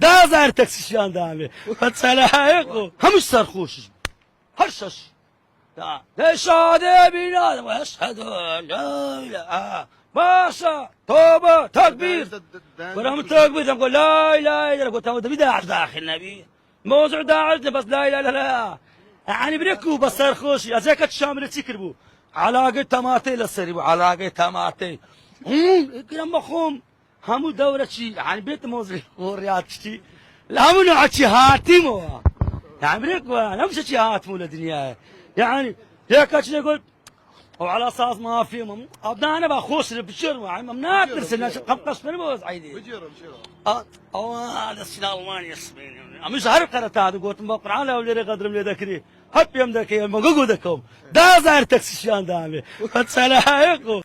دا زار تاکسیشیان دامێ بەچەلایەک و هەموو سەرخۆشش هەرشەش دەشادێ بینادم وەشهەد لا إله باشا توبة تكبير ورحمة تكبير تقول لا إله إلا الله قلت له داعش داخل نبي موضوع داعش بس لا إله إلا الله يعني بريكو بصير خوشي أزيك الشامل تكربو علاقة تماتي للسريبو علاقة تماتي كلام مخوم همو دورة شي يعني بيت موزري وريات شي همو نوع شي هاتمو يعني بريكو نفس شي هاتمو للدنيا يعني هيك يقول وعلى اساس ما في ابنائنا بخوش بشر يعني ممنوع ترسل قم قسم بوز عيدي بجيرهم او هذا السنه المانيا اسمين مش عارف قرات هذا قلت بقرا على ولا قدر من ذكري هب يم ذكي ما قودكم دا زار تاكسي شان دامي فتسلايكم